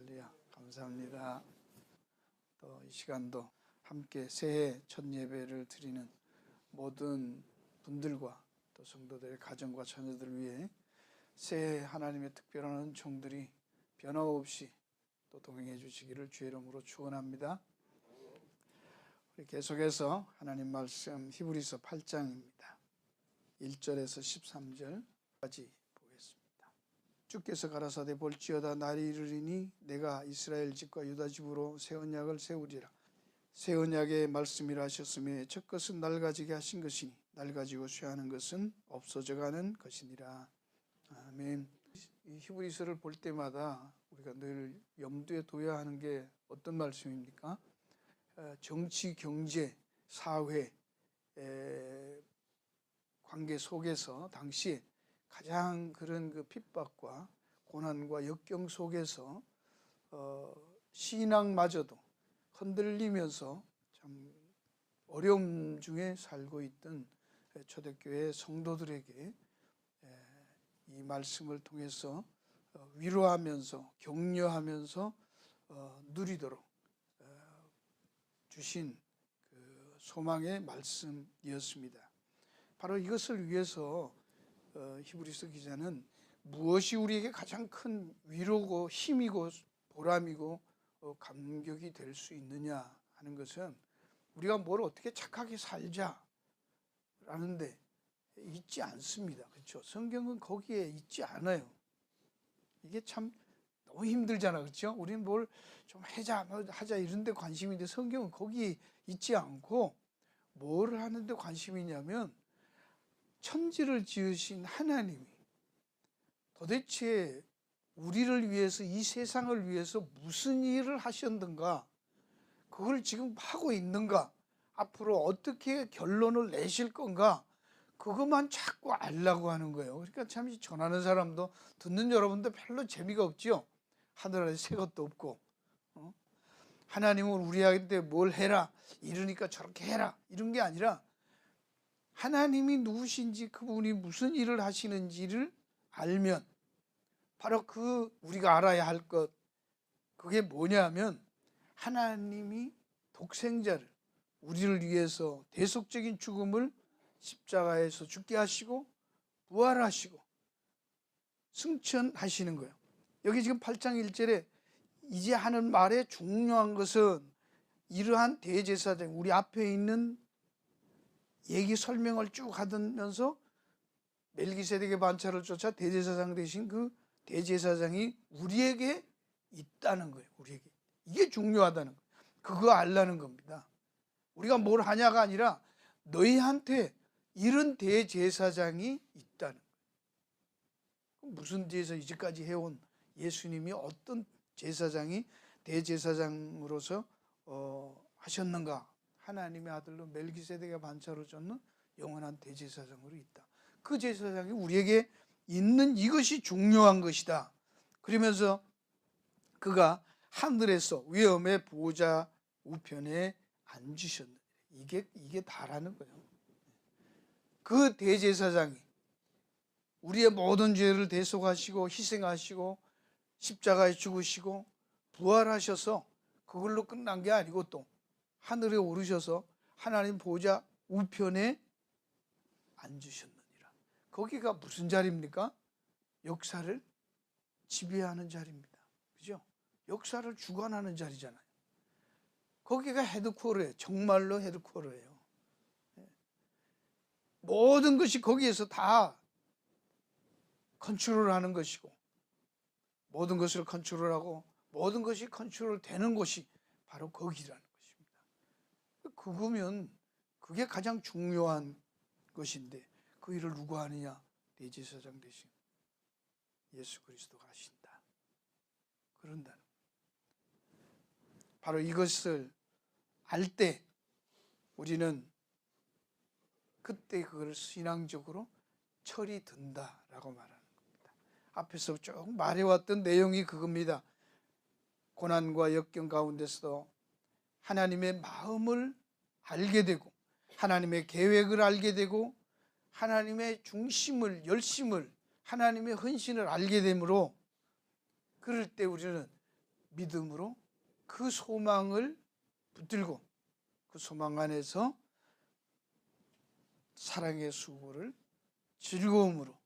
할렐루야. 감사합니다. 또 이 시간도 함께 새해 첫 예배를 드리는 모든 분들과 또 성도들의 가정과 자녀들을 위해 새해 하나님의 특별한 은총들이 변함없이 또 동행해 주시기를 주의 이름으로 축원합니다. 우리 계속해서 하나님 말씀 히브리서 8장입니다. 1절에서 13절까지 보겠습니다. 주께서 가라사대 볼지어다 날이 이르리니 내가 이스라엘 집과 유다 집으로 새 언약을 세우리라. 새 언약의 말씀이라 하셨으며 첫 것은 낡아지게 하신 것이니 낡아지고 쇠하는 것은 없어져가는 것이니라. 아멘. 이 히브리서를 볼 때마다 우리가 늘 염두에 둬야 하는 게 어떤 말씀입니까? 정치, 경제, 사회 관계 속에서 당시 가장 그런 그 핍박과 고난과 역경 속에서 신앙마저도 흔들리면서 참 어려움 중에 살고 있던 초대교회 성도들에게 이 말씀을 통해서 위로하면서 격려하면서 누리도록 주신 그 소망의 말씀이었습니다. 바로 이것을 위해서 히브리서 기자는 무엇이 우리에게 가장 큰 위로고 힘이고 보람이고 감격이 될 수 있느냐 하는 것은 우리가 뭘 어떻게 착하게 살자라는데 있지 않습니다. 그렇죠? 성경은 거기에 있지 않아요. 이게 참 너무 힘들잖아, 그렇죠? 우리는 뭘 좀 하자 이런 데 관심인데 성경은 거기에 있지 않고 뭘 하는데 관심이 있냐면 천지를 지으신 하나님이 도대체 우리를 위해서 이 세상을 위해서 무슨 일을 하셨는가, 그걸 지금 하고 있는가, 앞으로 어떻게 결론을 내실 건가, 그것만 자꾸 알라고 하는 거예요. 그러니까 참 전하는 사람도 듣는 여러분도 별로 재미가 없지요. 하늘에 새 것도 없고 하나님은 우리한테 뭘 해라 이러니까 저렇게 해라 이런 게 아니라 하나님이 누구신지 그분이 무슨 일을 하시는지를 알면 바로 그 우리가 알아야 할 것, 그게 뭐냐면 하나님이 독생자를 우리를 위해서 대속적인 죽음을 십자가에서 죽게 하시고 부활하시고 승천하시는 거예요. 여기 지금 8장 1절에 이제 하는 말의 중요한 것은 이러한 대제사장, 우리 앞에 있는 얘기 설명을 쭉 하면서 멜기세덱의 반차를 쫓아 대제사장 되신 그 대제사장이 우리에게 있다는 거예요. 우리에게. 이게 중요하다는 거예요. 그거 알라는 겁니다. 우리가 뭘 하냐가 아니라 너희한테 이런 대제사장이 있다는 거예요. 무슨 제사 이제까지 해온 예수님이 어떤 제사장이 대제사장으로서 하셨는가? 하나님의 아들로 멜기세덱의 반차로 쫓는 영원한 대제사장으로 있다. 그 제사장이 우리에게 있는 이것이 중요한 것이다. 그러면서 그가 하늘에서 위엄의 보좌 우편에 앉으셨느니라. 이게 다라는 거예요. 그 대제사장이 우리의 모든 죄를 대속하시고 희생하시고 십자가에 죽으시고 부활하셔서 그걸로 끝난 게 아니고 또 하늘에 오르셔서 하나님 보좌 우편에 앉으셨느니라. 거기가 무슨 자리입니까? 역사를 지배하는 자리입니다. 그죠? 역사를 주관하는 자리잖아요. 거기가 헤드쿼터예요. 정말로 헤드쿼터예요. 모든 것이 거기에서 다 컨트롤하는 것이고 모든 것을 컨트롤하고 모든 것이 컨트롤되는 곳이 바로 거기라는 것입니다. 그거면 그게 가장 중요한 것인데 그 일을 누가 하느냐? 대제사장 대신 예수 그리스도가 하신다. 그런다는 바로 이것을 알 때 우리는 그때 그걸 신앙적으로 철이 든다라고 말하는 겁니다. 앞에서 쭉 말해왔던 내용이 그겁니다. 고난과 역경 가운데서도 하나님의 마음을 알게 되고 하나님의 계획을 알게 되고 하나님의 중심을, 열심을, 하나님의 헌신을 알게 되므로 그럴 때 우리는 믿음으로 그 소망을 붙들고 그 소망 안에서 사랑의 수고를 즐거움으로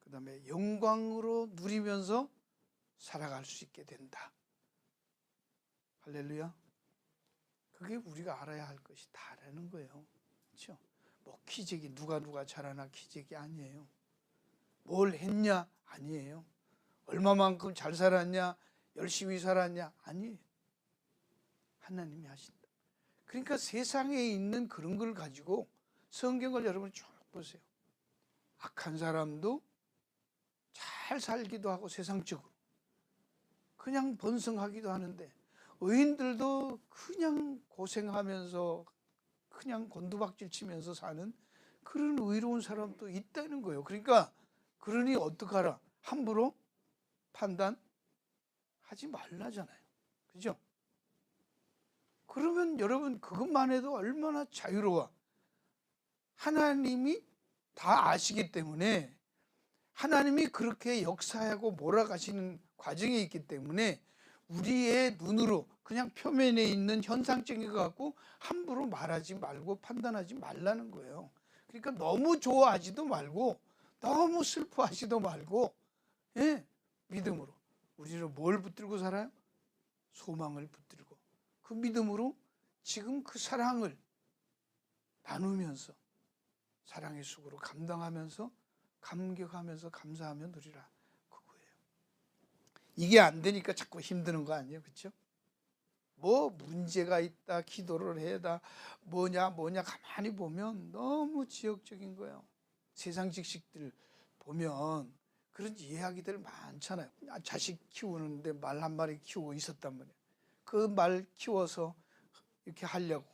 그 다음에 영광으로 누리면서 살아갈 수 있게 된다. 할렐루야. 그게 우리가 알아야 할 것이 다라는 거예요. 그렇죠? 뭐 기적이 누가 잘하나 기적이 아니에요. 뭘 했냐? 아니에요. 얼마만큼 잘 살았냐? 열심히 살았냐? 아니에요. 하나님이 하신다. 그러니까 세상에 있는 그런 걸 가지고 성경을 여러분 쭉 보세요. 악한 사람도 잘 살기도 하고 세상적으로 그냥 번성하기도 하는데 의인들도 그냥 고생하면서 그냥 곤두박질 치면서 사는 그런 의로운 사람도 있다는 거예요. 그러니까 그러니 어떡하라? 함부로 판단하지 말라잖아요. 그죠? 그러면 여러분 그것만 해도 얼마나 자유로워. 하나님이 다 아시기 때문에 하나님이 그렇게 역사하고 몰아가시는 과정이 있기 때문에 우리의 눈으로 그냥 표면에 있는 현상적인 것 같고 함부로 말하지 말고 판단하지 말라는 거예요. 그러니까 너무 좋아하지도 말고 너무 슬퍼하지도 말고 믿음으로 우리는 뭘 붙들고 살아요? 소망을 붙들고 그 믿음으로 지금 그 사랑을 나누면서 사랑의 수고로 감당하면서 감격하면서 감사하며 누리라. 그거예요. 이게 안 되니까 자꾸 힘드는 거 아니에요? 그렇죠? 뭐 문제가 있다 기도를 해다 뭐냐 가만히 보면 너무 지역적인 거예요. 세상 지식들 보면 그런 이야기들 많잖아요. 자식 키우는데 말 한 마리 키우고 있었단 말이에요. 그 말 키워서 이렇게 하려고.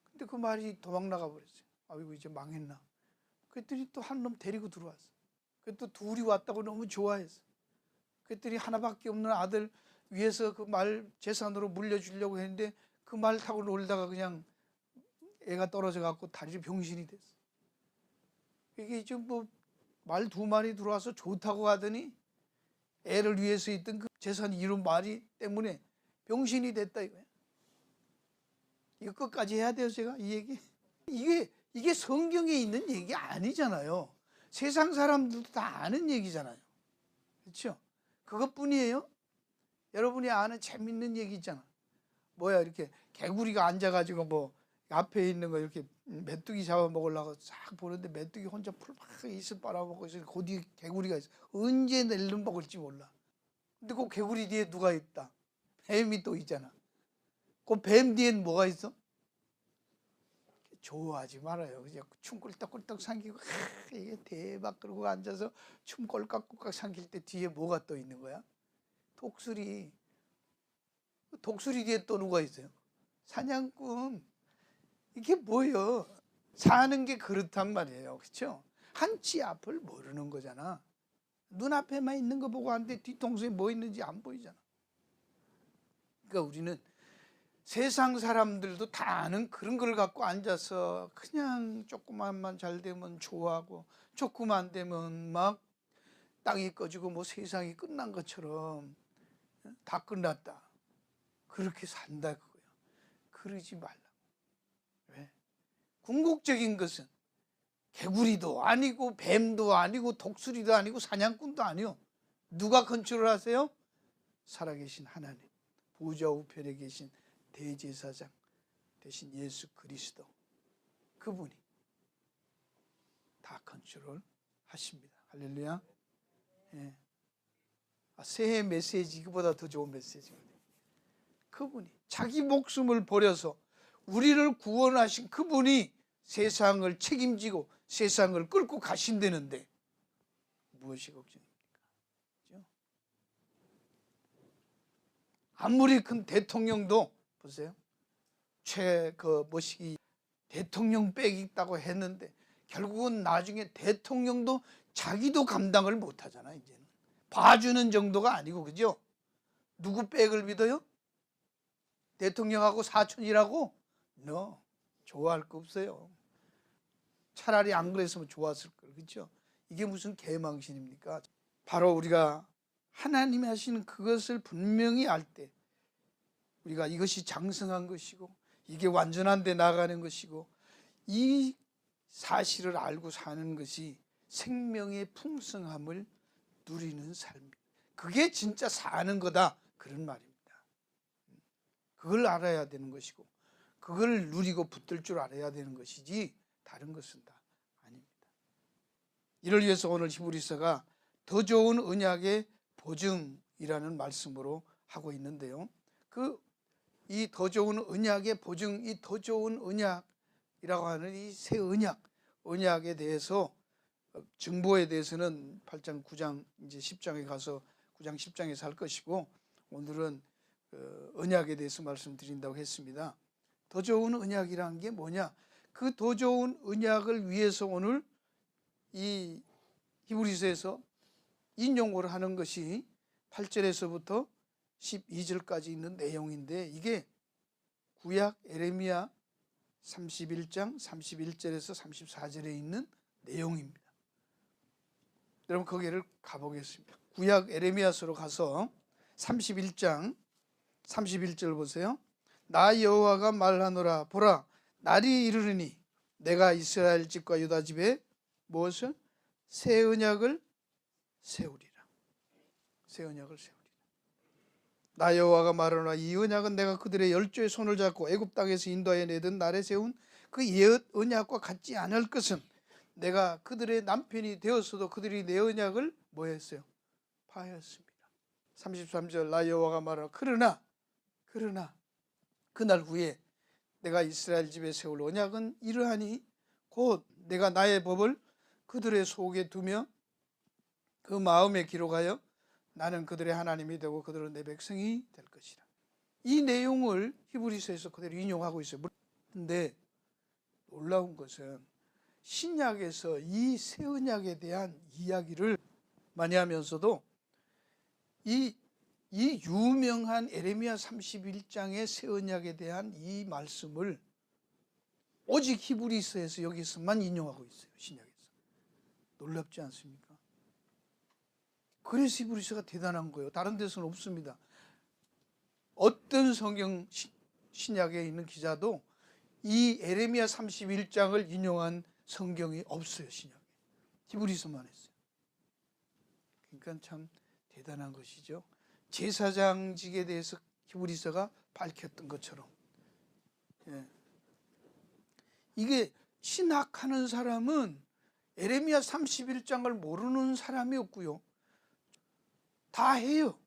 근데 그 말이 도망 나가 버렸어요. 아이고 이제 망했나. 그랬더니 또 한 놈 데리고 들어왔어. 또 둘이 왔다고 너무 좋아했어. 그랬더니 하나밖에 없는 아들 위해서 그 말 재산으로 물려주려고 했는데 그 말 타고 놀다가 그냥 애가 떨어져 갖고 다리를 병신이 됐어. 이게 지금 뭐 말 두 마리 들어와서 좋다고 하더니 애를 위해서 있던 그 재산 이룬 말이 때문에 병신이 됐다 이거야. 이거 끝까지 해야 돼요, 제가 이 얘기? 이게 성경에 있는 얘기 아니잖아요. 세상 사람들도 다 아는 얘기잖아요. 그렇죠? 그것뿐이에요. 여러분이 아는 재밌는 얘기 있잖아. 뭐야 이렇게 개구리가 앉아가지고 뭐 앞에 있는 거 이렇게 메뚜기 잡아먹으려고 싹 보는데 메뚜기 혼자 풀막 이슬 빨아먹고 있어. 그 뒤에 개구리가 있어. 언제 낼름 먹을지 몰라. 근데 그 개구리 뒤에 누가 있다? 뱀이 또 있잖아. 그 뱀 뒤엔 뭐가 있어? 좋아하지 말아요. 그냥 춤 꿀떡꿀떡 삼키고 이게 대박 그러고 앉아서 춤 꼴깍꼴깍 삼킬 때 뒤에 뭐가 또 있는 거야? 독수리. 독수리 뒤에 또 누가 있어요? 사냥꾼. 이게 뭐예요? 사는 게 그렇단 말이에요. 그렇죠? 한치 앞을 모르는 거잖아. 눈앞에만 있는 거 보고 하는데 뒤통수에 뭐 있는지 안 보이잖아. 그러니까 우리는 세상 사람들도 다 아는 그런 걸 갖고 앉아서 그냥 조그만만 잘 되면 좋아하고 조그만 되면 막 땅이 꺼지고 뭐 세상이 끝난 것처럼 다 끝났다. 그렇게 산다 그거예요. 그러지 말라고. 왜? 궁극적인 것은 개구리도 아니고 뱀도 아니고 독수리도 아니고 사냥꾼도 아니요. 누가 컨트롤하세요? 살아계신 하나님, 보좌 우편에 계신 대제사장 대신 예수 그리스도, 그분이 다 컨트롤 하십니다. 할렐루야. 예. 새해 메시지 이거보다 더 좋은 메시지거든요. 그분이 자기 목숨을 버려서 우리를 구원하신 그분이 세상을 책임지고 세상을 끌고 가신다는데 무엇이 걱정입니까? 그렇죠? 아무리 큰 대통령도 보세요. 뭐시기 대통령 빽 있다고 했는데 결국은 나중에 대통령도 자기도 감당을 못하잖아. 이제는 봐주는 정도가 아니고, 그죠? 누구 빽을 믿어요? 대통령하고 사촌이라고? No, 좋아할 거 없어요. 차라리 안 그랬으면 좋았을 걸, 그렇죠? 이게 무슨 개망신입니까? 바로 우리가 하나님이 하시는 그것을 분명히 알 때 우리가 이것이 장성한 것이고 이게 완전한 데 나가는 것이고 이 사실을 알고 사는 것이 생명의 풍성함을 누리는 삶입니다. 그게 진짜 사는 거다, 그런 말입니다. 그걸 알아야 되는 것이고 그걸 누리고 붙들 줄 알아야 되는 것이지 다른 것은 다 아닙니다. 이를 위해서 오늘 히브리서가 더 좋은 언약의 보증이라는 말씀으로 하고 있는데요. 이 더 좋은 언약의 보증, 이 더 좋은 언약이라고 하는 이 새 언약에 대해서 증보에 대해서는 8장, 9장, 이제 10장에 가서 9장, 10장에서 할 것이고 오늘은 언약에 대해서 말씀드린다고 했습니다. 더 좋은 언약이라는 게 뭐냐? 그 더 좋은 언약을 위해서 오늘 이 히브리서에서 인용을 하는 것이 8절에서부터 12절까지 있는 내용인데 이게 구약 에레미야 31장 31절에서 34절에 있는 내용입니다. 여러분 거기를 가보겠습니다. 구약 에레미야서로 가서 31장 31절 보세요. 나 여호와가 말하노라. 보라, 날이 이르르니 내가 이스라엘 집과 유다 집에 무엇을? 새 언약을 세우리라. 새 언약을 세우리라. 나 여호와가 말하노라. 이 언약은 내가 그들의 열조의 손을 잡고 애굽 땅에서 인도하여 내던 날에 세운 그 옛 언약과 같지 않을 것은 내가 그들의 남편이 되었어도 그들이 내 언약을 뭐 했어요? 파하였습니다. 33절 나 여호와가 말하노라. 그러나 그날 후에 내가 이스라엘 집에 세울 언약은 이러하니 곧 내가 나의 법을 그들의 속에 두며 그 마음에 기록하여 나는 그들의 하나님이 되고 그들은 내 백성이 될 것이라. 이 내용을 히브리서에서 그대로 인용하고 있어요. 그런데 놀라운 것은 신약에서 이 새 언약에 대한 이야기를 많이 하면서도 이 유명한 에레미야 31장의 새 언약에 대한 이 말씀을 오직 히브리서에서 여기서만 인용하고 있어요. 신약에서. 놀랍지 않습니까? 그래서 히브리서가 대단한 거예요. 다른 데서는 없습니다. 어떤 성경 신약에 있는 기자도 이 에레미야 31장을 인용한 성경이 없어요. 신약에. 히브리서만 했어요. 그러니까 참 대단한 것이죠. 제사장직에 대해서 히브리서가 밝혔던 것처럼 이게 신학하는 사람은 에레미야 31장을 모르는 사람이 없고요. 다 해요.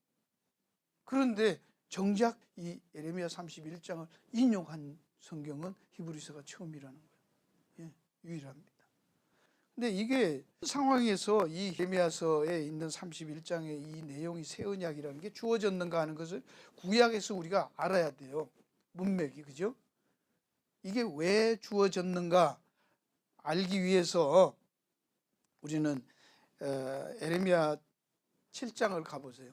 그런데 정작 이 에레미야 31장을 인용한 성경은 히브리서가 처음이라는 거예요. 유일합니다. 근데 이게 상황에서 이 에레미야서에 있는 31장의 이 내용이 새 언약이라는 게 주어졌는가 하는 것을 구약에서 우리가 알아야 돼요. 문맥이, 그죠? 이게 왜 주어졌는가 알기 위해서 우리는 에레미야 7장을 가보세요.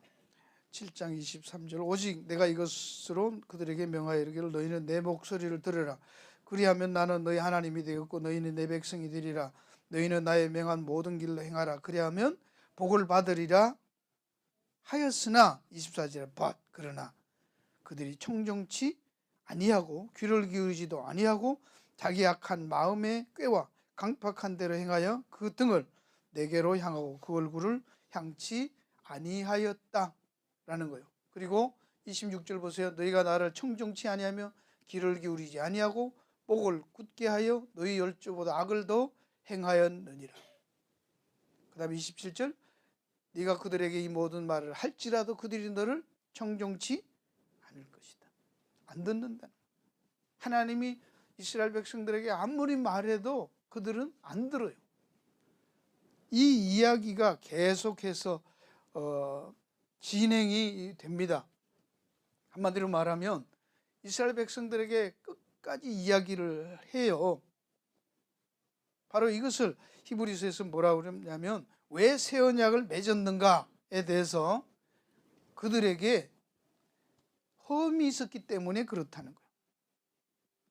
7장 23절 오직 내가 이것으로 그들에게 명하여 이르기를 너희는 내 목소리를 들으라. 그리하면 나는 너희 하나님이 되었고 너희는 내 백성이 되리라. 너희는 나의 명한 모든 길로 행하라. 그리하면 복을 받으리라 하였으나 24절에 but 그러나 그들이 청정치 아니하고 귀를 기울이지도 아니하고 자기 악한 마음의 꾀와 강팍한 대로 행하여 그 등을 내게로 향하고 그 얼굴을 향치 아니하였다라는 거예요. 그리고 26절 보세요. 너희가 나를 청정치 아니하며 귀를 기울이지 아니하고 목을 굳게 하여 너희 열조보다 악을 더 행하였느니라. 그 다음에 27절 네가 그들에게 이 모든 말을 할지라도 그들이 너를 청정치 않을 것이다. 안 듣는다. 하나님이 이스라엘 백성들에게 아무리 말해도 그들은 안 들어요. 이 이야기가 계속해서 진행이 됩니다. 한마디로 말하면 이스라엘 백성들에게 끝까지 이야기를 해요. 바로 이것을 히브리서에서 뭐라고 그러냐면 왜 새 언약을 맺었는가에 대해서 그들에게 험이 있었기 때문에 그렇다는 거예요.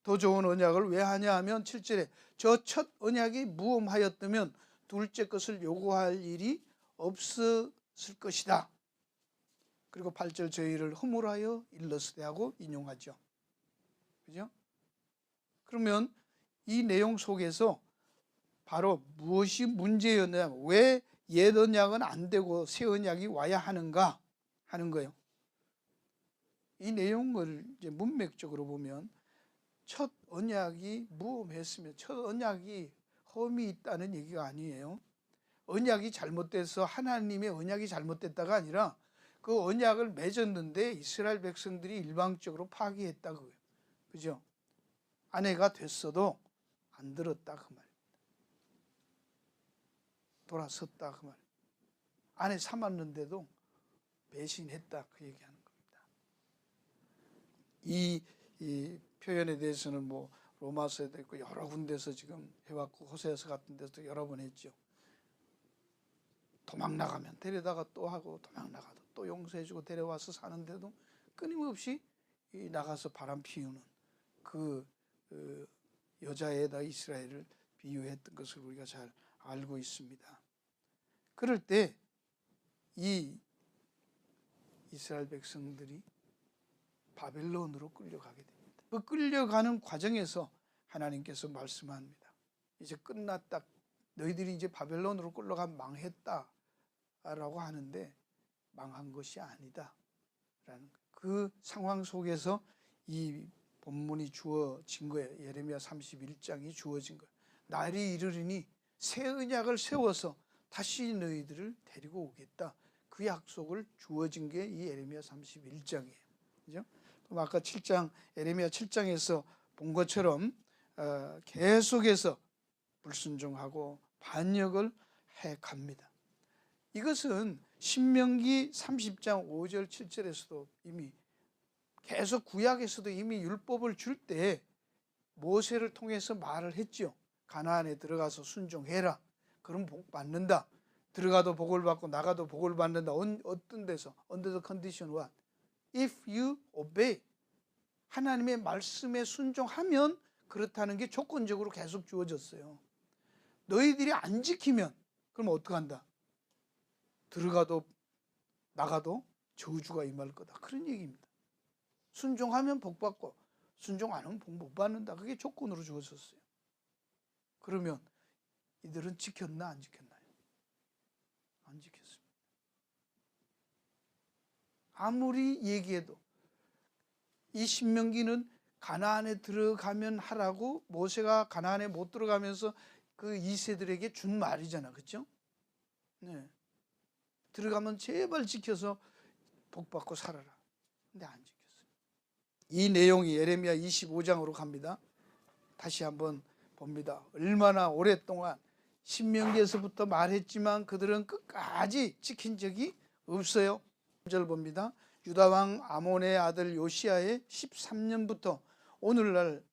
더 좋은 언약을 왜 하냐 하면 7절에 저 첫 언약이 무엄하였다면 둘째 것을 요구할 일이 없었을 것이다. 그리고 8절 저희를 허물하여 일렀으되 하고 인용하죠. 그죠? 그러면 이 내용 속에서 바로 무엇이 문제였냐, 왜 옛 언약은 안 되고 새 언약이 와야 하는가 하는 거예요. 이 내용을 이제 문맥적으로 보면 첫 언약이 무험했으면 첫 언약이 험이 있다는 얘기가 아니에요. 언약이 잘못돼서 하나님의 언약이 잘못됐다가 아니라 그 언약을 맺었는데 이스라엘 백성들이 일방적으로 파기했다. 그죠? 아내가 됐어도 안 들었다 그 말. 돌아섰다 그 말. 아내 삼았는데도 배신했다 그 얘기하는 겁니다. 이 표현에 대해서는 뭐 로마서에도 있고 여러 군데서 지금 해왔고 호세아서 같은 데서도 여러 번 했죠. 도망 나가면 데려다가 또 하고 도망 나가도 또 용서해주고 데려와서 사는데도 끊임없이 나가서 바람 피우는 그 여자에다 이스라엘을 비유했던 것을 우리가 잘 알고 있습니다. 그럴 때 이 이스라엘 백성들이 바벨론으로 끌려가게 됩니다. 그 끌려가는 과정에서 하나님께서 말씀합니다. 이제 끝났다. 너희들이 이제 바벨론으로 끌려가면 망했다라고 하는데 망한 것이 아니다 라는 그 상황 속에서 이 본문이 주어진 거예요. 예레미야 31장이 주어진 거예요. 날이 이르리니 새 언약을 세워서 다시 너희들을 데리고 오겠다. 그 약속을 주어진 게 이 예레미야 31장이에요. 그죠? 그럼 아까 7장 예레미야 7장에서 본 것처럼 계속해서 불순종하고 반역을 해 갑니다. 이것은 신명기 30장 5절 7절에서도 이미 계속 구약에서도 이미 율법을 줄 때 모세를 통해서 말을 했죠. 가나안에 들어가서 순종해라. 그럼 복 받는다. 들어가도 복을 받고 나가도 복을 받는다. 어떤 데서? Under the condition what? If you obey. 하나님의 말씀에 순종하면 그렇다는 게 조건적으로 계속 주어졌어요. 너희들이 안 지키면 그럼 어떡한다? 들어가도 나가도 저주가 임할 거다. 그런 얘기입니다. 순종하면 복 받고 순종 안 하면 복 못 받는다. 그게 조건으로 주어졌어요. 그러면 이들은 지켰나 안 지켰나요? 안 지켰습니다. 아무리 얘기해도 이 신명기는 가나안에 들어가면 하라고 모세가 가나안에 못 들어가면서 그 2세들에게 준 말이잖아. 그렇죠? 네. 들어가면 제발 지켜서 복 받고 살아라. 근데 안 지켰어요. 이 내용이 예레미야 25장으로 갑니다. 다시 한번 봅니다. 얼마나 오랫동안 신명기에서부터 말했지만 그들은 끝까지 지킨 적이 없어요. 1절 봅니다. 유다왕 아몬의 아들 요시야의 13년부터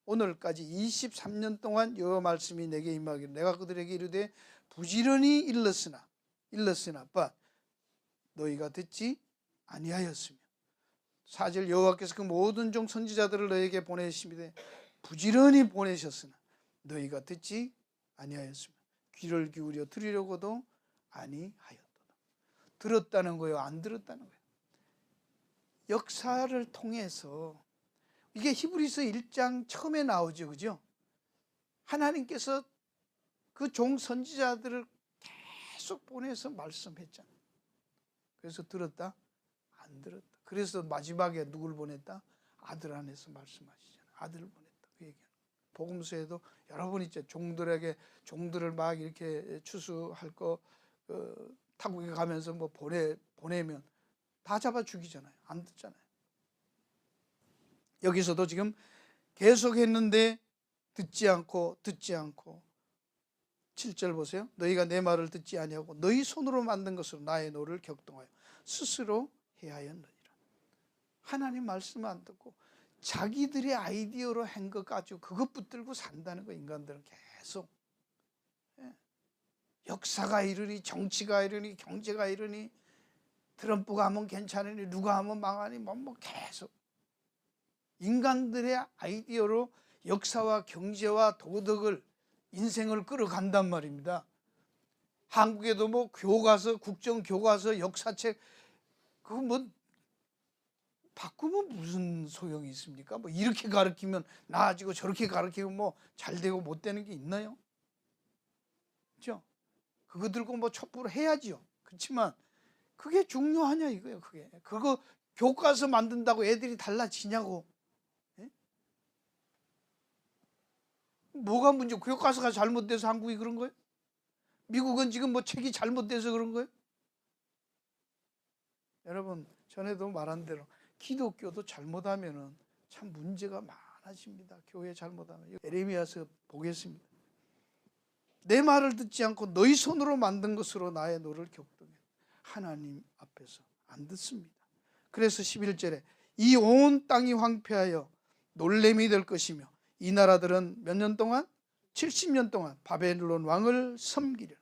오늘까지 23년 동안 여호와 말씀이 내게 임하기를 내가 그들에게 이르되 부지런히 일렀으나 but 너희가 듣지 아니하였으며 4절 여호와께서 그 모든 종 선지자들을 너희에게 보내시되 부지런히 보내셨으나 너희가 듣지 아니하였으며 귀를 기울여 들으려고도 아니하였도다. 들었다는 거예요? 안 들었다는 거예요? 역사를 통해서 이게 히브리서 1장 처음에 나오죠. 그죠? 하나님께서 그 종 선지자들을 계속 보내서 말씀했잖아요. 그래서 들었다? 안 들었다. 그래서 마지막에 누굴 보냈다? 아들 안에서 말씀하시잖아요. 아들을 보냈다. 그 얘기하는 거예요. 복음서에도 여러 번 있죠. 종들을 막 이렇게 추수할 거 타국에 가면서 뭐 보내면 다 잡아 죽이잖아요. 안 듣잖아요. 여기서도 지금 계속했는데 듣지 않고 7절 보세요. 너희가 내 말을 듣지 아니하고 너희 손으로 만든 것으로 나의 노를 격동하여 스스로 해하였느니라. 하나님 말씀 안 듣고 자기들의 아이디어로 한 것 가지고 그것 붙들고 산다는 거. 인간들은 계속 역사가 이르니 정치가 이르니 경제가 이르니 트럼프가 하면 괜찮으니 누가 하면 망하니 뭐 계속 인간들의 아이디어로 역사와 경제와 도덕을 인생을 끌어간단 말입니다. 한국에도 뭐 교과서, 국정교과서, 역사책 그거 뭐 바꾸면 무슨 소용이 있습니까? 뭐 이렇게 가르치면 나아지고 저렇게 가르치면 뭐 잘 되고 못 되는 게 있나요? 그렇죠? 그거 들고 뭐 촛불을 해야지요. 그렇지만 그게 중요하냐 이거예요. 그거 교과서 만든다고 애들이 달라지냐고. 예? 뭐가 문제? 교과서가 잘못돼서 한국이 그런 거예요? 미국은 지금 뭐 책이 잘못돼서 그런 거예요? 여러분, 전에도 말한 대로 기독교도 잘못하면은 참 문제가 많아집니다. 교회 잘못하면. 예레미야서 보겠습니다. 내 말을 듣지 않고 너희 손으로 만든 것으로 나의 노를 격동해. 하나님 앞에서 안 듣습니다. 그래서 11절에 이 온 땅이 황폐하여 놀램이 될 것이며 이 나라들은 몇 년 동안? 70년 동안 바벨론 왕을 섬기려나.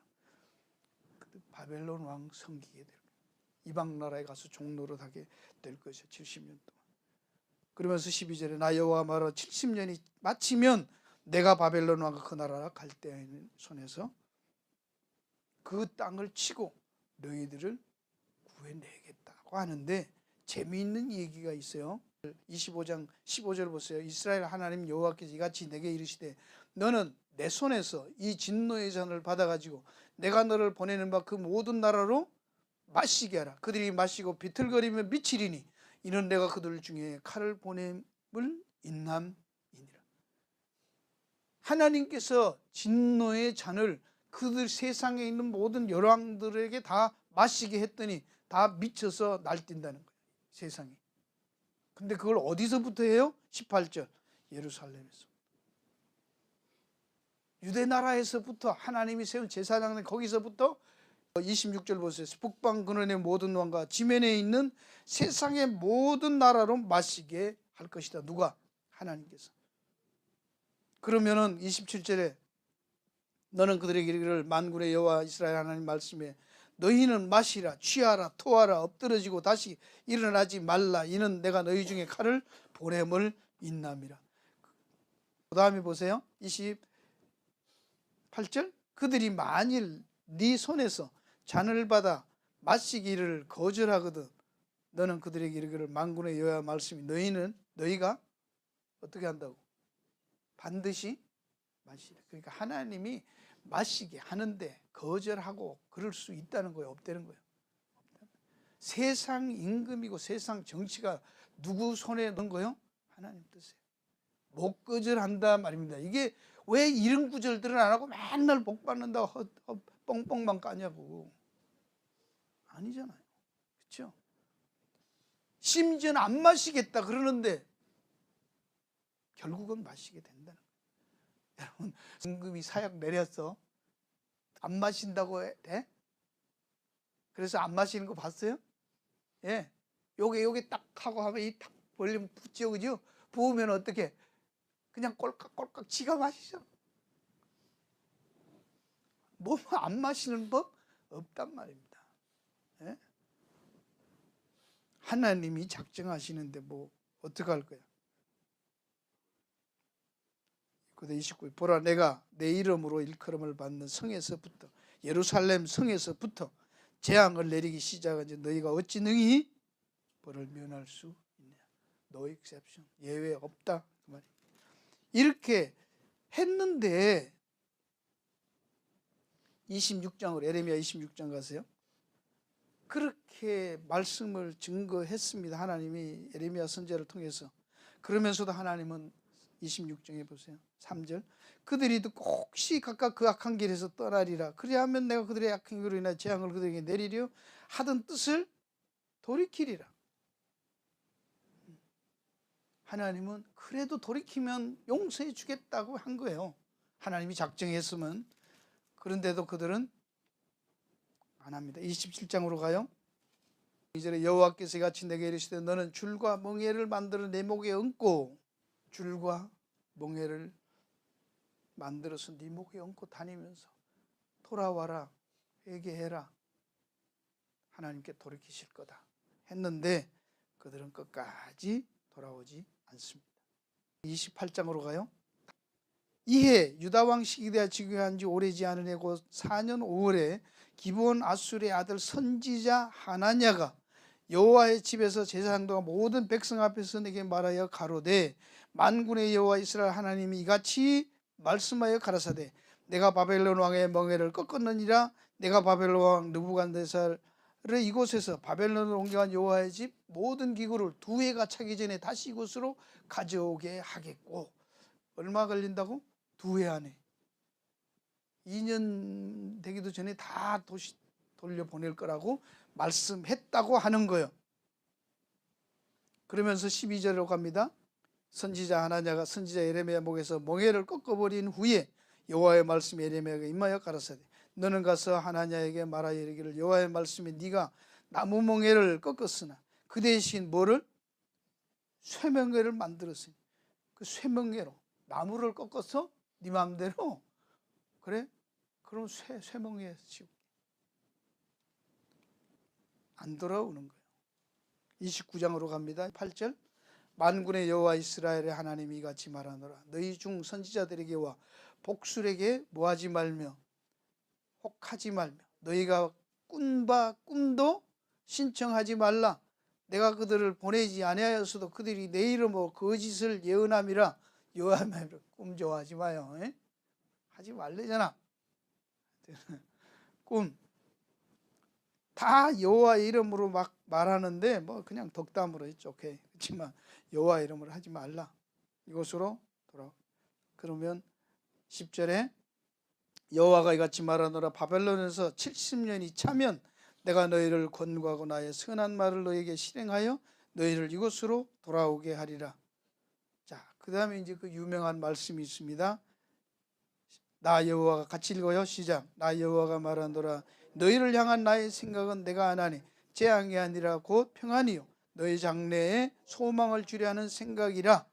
바벨론 왕 섬기게 될 거예요. 이방 나라에 가서 종노릇하게 될 것이요 70년 동안. 그러면서 12절에 나 여호와 말하러 70년이 마치면 내가 바벨론 왕과 그 나라 갈대아인 손에서 그 땅을 치고 너희들을 구해내겠다고 하는데 재미있는 얘기가 있어요. 25장 15절 보세요. 이스라엘 하나님 여호와께서 이같이 내게 이르시되 너는 내 손에서 이 진노의 잔을 받아가지고 내가 너를 보내는 바 그 모든 나라로 마시게 하라. 그들이 마시고 비틀거리며 미치리니 이는 내가 그들 중에 칼을 보냄을 인함이니라. 하나님께서 진노의 잔을 그들 세상에 있는 모든 열왕들에게 다 마시게 했더니 다 미쳐서 날뛴다는 거예요. 세상에. 근데 그걸 어디서부터 해요? 18절 예루살렘에서. 유대 나라에서부터 하나님이 세운 제사장은 거기서부터 26절 보세요. 북방 근원의 모든 왕과 지면에 있는 세상의 모든 나라로 마시게 할 것이다. 누가? 하나님께서. 그러면은 27절에 너는 그들에게 이르기를 만군의 여호와 이스라엘 하나님 말씀에 너희는 마시라 취하라 토하라 엎드러지고 다시 일어나지 말라 이는 내가 너희 중에 칼을 보냄을 인남이라. 그 다음에 보세요. 28절 그들이 만일 네 손에서 잔을 받아 마시기를 거절하거든 너는 그들에게 이르기를 만군의 여호와 말씀이 너희가 어떻게 한다고? 반드시 마시라. 그러니까 하나님이 마시게 하는데 거절하고 그럴 수 있다는 거예요? 없다는 거예요? 세상 임금이고 세상 정치가 누구 손에 넣은 거예요? 하나님 뜻이에요. 못 거절한다 말입니다. 이게 왜 이런 구절들은 안 하고 맨날 복 받는다고 뻥뻥만 까냐고. 아니잖아요. 그렇죠? 심지어는 안 마시겠다 그러는데 결국은 마시게 된다는 거예요. 여러분, 임금이 사약 내렸어. 안 마신다고 돼? 그래서 안 마시는 거 봤어요? 예. 요게 딱 하고 하면 이 딱 벌리면 붙죠, 그죠? 부으면 어떻게? 그냥 꼴깍꼴깍 지가 마시죠. 뭐 안 마시는 법 없단 말입니다. 예? 하나님이 작정하시는데 뭐 어떡할 거야? 29 보라 내가 내 이름으로 일컬음을 받는 성에서부터 예루살렘 성에서부터 재앙을 내리기 시작하지 너희가 어찌 능히 벌을 면할 수 있냐. No exception. 예외 없다 그 말이에요. 이렇게 했는데 26장으로 예레미야 26장 가세요. 그렇게 말씀을 증거했습니다. 하나님이 예레미야 선지자를 통해서. 그러면서도 하나님은 26장에 보세요. 3절 그들이 듣고 혹시 각각 그 악한 길에서 떠나리라. 그리하면 내가 그들의 악한 길로 인하여 재앙을 그들에게 내리려 하던 뜻을 돌이키리라. 하나님은 그래도 돌이키면 용서해 주겠다고 한 거예요. 하나님이 작정했으면. 그런데도 그들은 안 합니다. 27장으로 가요. 이절에 여호와께서 같이 내게 이르시되 너는 줄과 멍에를 만들어 내 목에 얹고 줄과 멍에를 만들어서 네 목에 얹고 다니면서 돌아와라 회개해라 하나님께 돌이키실 거다 했는데 그들은 끝까지 돌아오지 않습니다. 28장으로 가요. 이해 유다왕 시기대하 즉위한 지 오래지 않은 해 곧 4년 5월에 기브온 아술의 아들 선지자 하나냐가 여호와의 집에서 제사장도가 모든 백성 앞에서 내게 말하여 가로되 만군의 여호와 이스라엘 하나님이 이같이 말씀하여 가라사대 내가 바벨론 왕의 멍에를 꺾었느니라. 내가 바벨론 왕 느부갓네살을 이곳에서 바벨론으로 옮겨간 여호와의 집 모든 기구를 두 해가 차기 전에 다시 이곳으로 가져오게 하겠고, 얼마 걸린다고? 두 해 안에, 2년 되기도 전에 다 돌려보낼 거라고 말씀했다고 하는 거예요. 그러면서 12절로 갑니다. 선지자 하나냐가 선지자 예레미야 목에서 멍에를 꺾어버린 후에 여호와의 말씀이 예레미야에게 임하여 가라사대 너는 가서 하나냐에게 말하여 이르기를 여호와의 말씀에 네가 나무 멍에를 꺾었으나 그 대신 뭐를? 쇠멍에를 만들었으니 그 쇠멍에로 나무를 꺾어서 네 마음대로 그래? 그럼 쇠멍에 지울게. 안 돌아오는 거예요. 29장으로 갑니다. 8절 만군의 여호와 이스라엘의 하나님이 이같이 말하노라 너희 중 선지자들에게와 복술에게 뭐하지 말며 혹하지 말며 너희가 꾼바 꿈도 신청하지 말라. 내가 그들을 보내지 아니하였어도 그들이 내 이름으로 거짓을 예언함이라. 여호와의 꿈 좋아하지 마요. 에? 하지 말래잖아. 꿈 다 여호와 이름으로 막 말하는데 뭐 그냥 덕담으로 했죠. 오케이. 그렇지만 여호와 이름으로 하지 말라. 이곳으로 돌아와. 그러면 10절에 여호와가 이같이 말하노라 바벨론에서 70년이 차면 내가 너희를 권고하고 나의 선한 말을 너희에게 실행하여 너희를 이곳으로 돌아오게 하리라. 자, 그 다음에 이제 그 유명한 말씀이 있습니다. 나 여호와가 같이 읽어요. 시작. 나 여호와가 말하노라 너희를 향한 나의 생각은 내가 아나니 재앙이 아니라 곧 평안이요 너희 장래에 소망을 주려 하는 생각이라.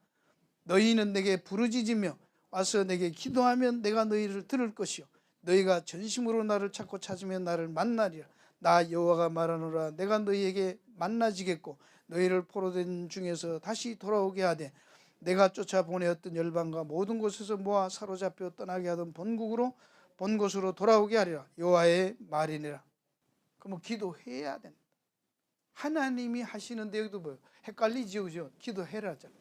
너희는 내게 부르짖으며 와서 내게 기도하면 내가 너희를 들을 것이요 너희가 전심으로 나를 찾고 찾으면 나를 만나리라. 나 여호와가 말하노라 내가 너희에게 만나지겠고 너희를 포로된 중에서 다시 돌아오게 하되 내가 쫓아보내었던 열방과 모든 곳에서 모아 사로잡혀 떠나게 하던 본 곳으로 돌아오게 하리라. 여호와의 말이니라. 그러면 기도해야 된다. 하나님이 하시는데 여기도 뭐예요? 헷갈리지요, 그죠? 기도해라잖아.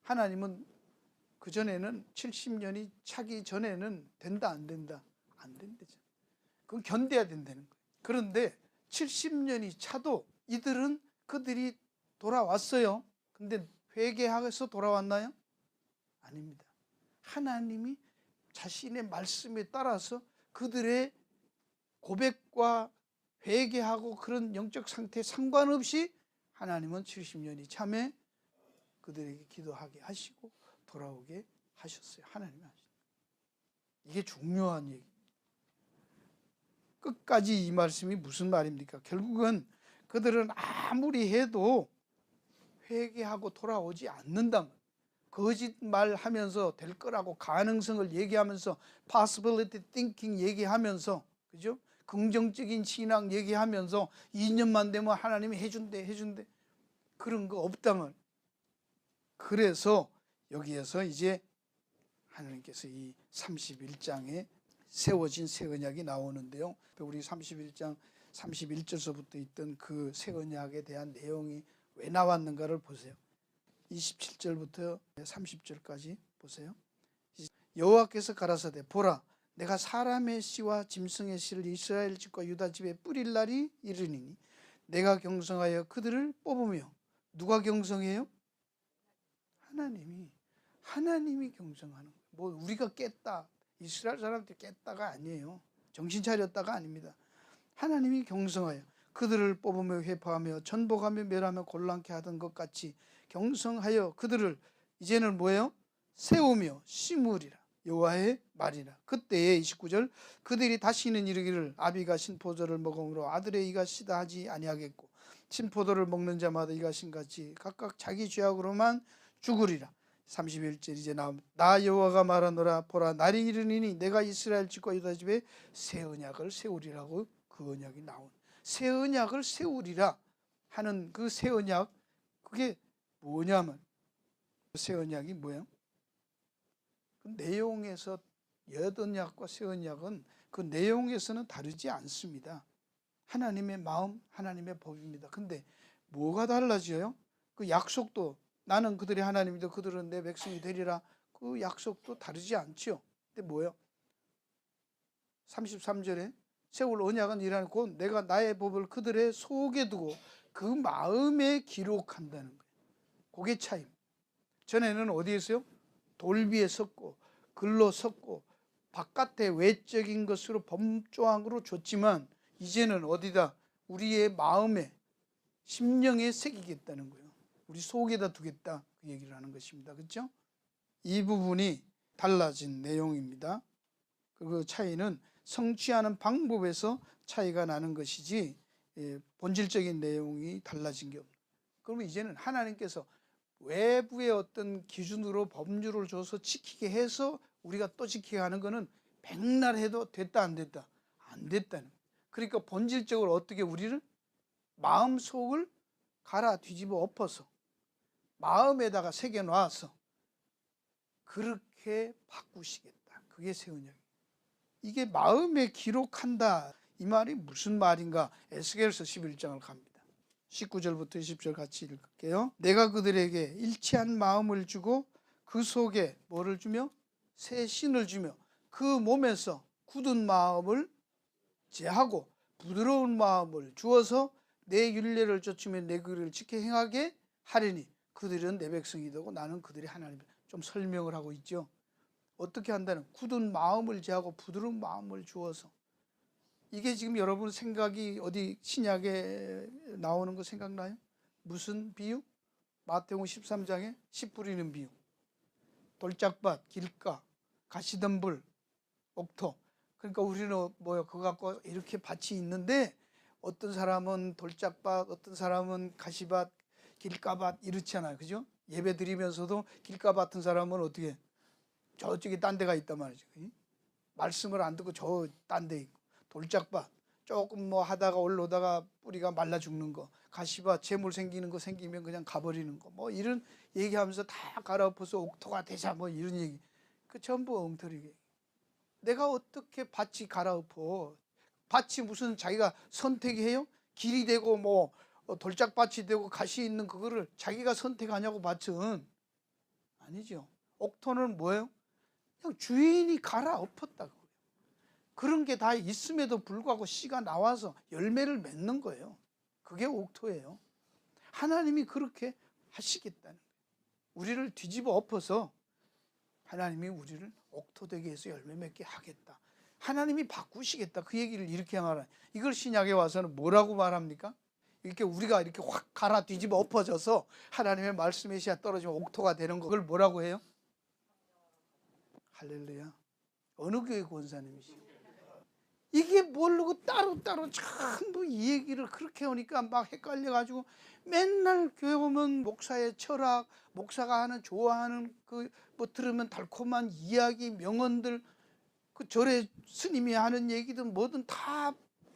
하나님은 그 전에는 70년이 차기 전에는 된다 안 된다? 안 된다죠. 그건 견뎌야 된다는 거예요. 그런데 70년이 차도 그들이 돌아왔어요. 근데 회개해서 돌아왔나요? 아닙니다. 하나님이 자신의 말씀에 따라서 그들의 고백과 회개하고 그런 영적 상태에 상관없이 하나님은 70년이 참에 그들에게 기도하게 하시고 돌아오게 하셨어요. 하나님이 하셨어요. 이게 중요한 얘기. 끝까지 이 말씀이 무슨 말입니까? 결국은 그들은 아무리 해도 회개하고 돌아오지 않는다. 거짓말하면서 될 거라고 가능성을 얘기하면서 possibility thinking 얘기하면서 그죠? 긍정적인 신앙 얘기하면서 2년만 되면 하나님이 해준대 그런 거 없다면. 그래서 여기에서 이제 하나님께서 이 31장에 세워진 새 언약이 나오는데요. 우리 31장 31절서부터 있던 그 새 언약에 대한 내용이 왜 나왔는가를 보세요. 27절부터 30절까지 보세요. 여호와께서 가라사대 보라 내가 사람의 씨와 짐승의 씨를 이스라엘 집과 유다 집에 뿌릴 날이 이르니니 내가 경성하여 그들을 뽑으며. 누가 경성해요? 하나님이 경성하는 거예요. 뭐 우리가 깼다, 이스라엘 사람들 깼다가 아니에요. 정신 차렸다가 아닙니다. 하나님이 경성하여 그들을 뽑으며 회파하며 전복하며 멸하며 곤란케 하던 것 같이 경성하여 그들을 이제는 뭐예요? 세우며 심으리라. 여호와의 말이라. 그때에 29절 그들이 다시는 이르기를 아비가 신포도를 먹음으로 아들의 이가 시다 하지 아니하겠고 신포도를 먹는 자마다 이가 신같이 각각 자기 죄악으로만 죽으리라. 31절 이제 나옵니다. 나 여호와가 말하노라 보라 날이 이르니니 내가 이스라엘 집과 유다 집에 새 언약을 세우리라고. 그 언약이 나온 새 언약을 세우리라 하는 그 새 언약, 그게 뭐냐면 새 언약이 뭐예요? 그 내용에서 옛 언약과 새 언약은 그 내용에서는 다르지 않습니다. 하나님의 마음, 하나님의 법입니다. 근데 뭐가 달라져요? 그 약속도 나는 그들의 하나님이다, 그들은 내 백성이 되리라, 그 약속도 다르지 않지요. 근데 뭐예요? 33절에 세울 언약은 이라는 곧 내가 나의 법을 그들의 속에 두고 그 마음에 기록한다는 거예요. 그게 차이입니다. 전에는 어디에서요? 돌 위에 섰고 글로 섰고 바깥의 외적인 것으로 범조항으로 줬지만 이제는 어디다? 우리의 마음에 심령에 새기겠다는 거예요. 우리 속에다 두겠다, 그 얘기를 하는 것입니다. 그렇죠? 이 부분이 달라진 내용입니다. 그 차이는 성취하는 방법에서 차이가 나는 것이지 본질적인 내용이 달라진 게 없는. 그러면 이제는 하나님께서 외부의 어떤 기준으로 법률을 줘서 지키게 해서 우리가 또 지키게 하는 거는 백날 해도 됐다 안 됐다? 안 됐다는. 그러니까 본질적으로 어떻게 우리를 마음속을 갈아 뒤집어 엎어서 마음에다가 새겨놔서 그렇게 바꾸시겠다. 그게 새 언약이에요. 이게 마음에 기록한다, 이 말이 무슨 말인가? 에스겔서 11장을 갑니다. 19절부터 20절 같이 읽을게요. 내가 그들에게 일치한 마음을 주고 그 속에 뭐를 주며? 새 신을 주며 그 몸에서 굳은 마음을 제하고 부드러운 마음을 주어서 내 율례를 좇으며 내 규례를 지켜 행하게 하리니 그들은 내 백성이 되고 나는 그들의 하나님이다. 좀 설명을 하고 있죠. 어떻게 한다는? 굳은 마음을 제하고 부드러운 마음을 주어서. 이게 지금 여러분 생각이 어디 신약에 나오는 거 생각나요? 무슨 비유? 마태복음 13장에 씨 뿌리는 비유. 돌짝밭, 길가, 가시덤불, 옥토. 그러니까 우리는 뭐요? 그거 갖고 이렇게 밭이 있는데 어떤 사람은 돌짝밭, 어떤 사람은 가시밭, 길가밭 이렇잖아요. 그죠? 예배 드리면서도 길가 같은 사람은 어떻게 저쪽에 딴 데가 있단 말이죠. 말씀을 안 듣고 저 딴 데 있고, 돌짝밭 조금 뭐 하다가 올라오다가 뿌리가 말라 죽는 거, 가시밭 재물 생기는 거 생기면 그냥 가버리는 거, 뭐 이런 얘기하면서 다 갈아엎어서 옥토가 되자 뭐 이런 얘기. 그 전부 엉터리게. 내가 어떻게 밭이 갈아엎어? 밭이 무슨 자기가 선택해요? 길이 되고 뭐 돌짝밭이 되고 가시 있는 그거를 자기가 선택하냐고. 밭은 아니죠. 옥토는 뭐예요? 그냥 주인이 갈아엎었다고. 그런 게 다 있음에도 불구하고 씨가 나와서 열매를 맺는 거예요. 그게 옥토예요. 하나님이 그렇게 하시겠다는 거예요. 우리를 뒤집어 엎어서 하나님이 우리를 옥토되게 해서 열매 맺게 하겠다. 하나님이 바꾸시겠다. 그 얘기를 이렇게 말해요. 이걸 신약에 와서는 뭐라고 말합니까? 이렇게 우리가 이렇게 확 갈아 뒤집어 엎어져서 하나님의 말씀에 씨앗 떨어지면 옥토가 되는 거, 그걸 뭐라고 해요? 할렐루야. 어느 교회 권사님이시죠? 이게 모르고 따로따로 전부 이 얘기를 그렇게 하니까 막 헷갈려가지고 맨날 교회 오면 목사의 철학, 목사가 하는 좋아하는 그 뭐 들으면 달콤한 이야기, 명언들, 그 절에 스님이 하는 얘기든 뭐든 다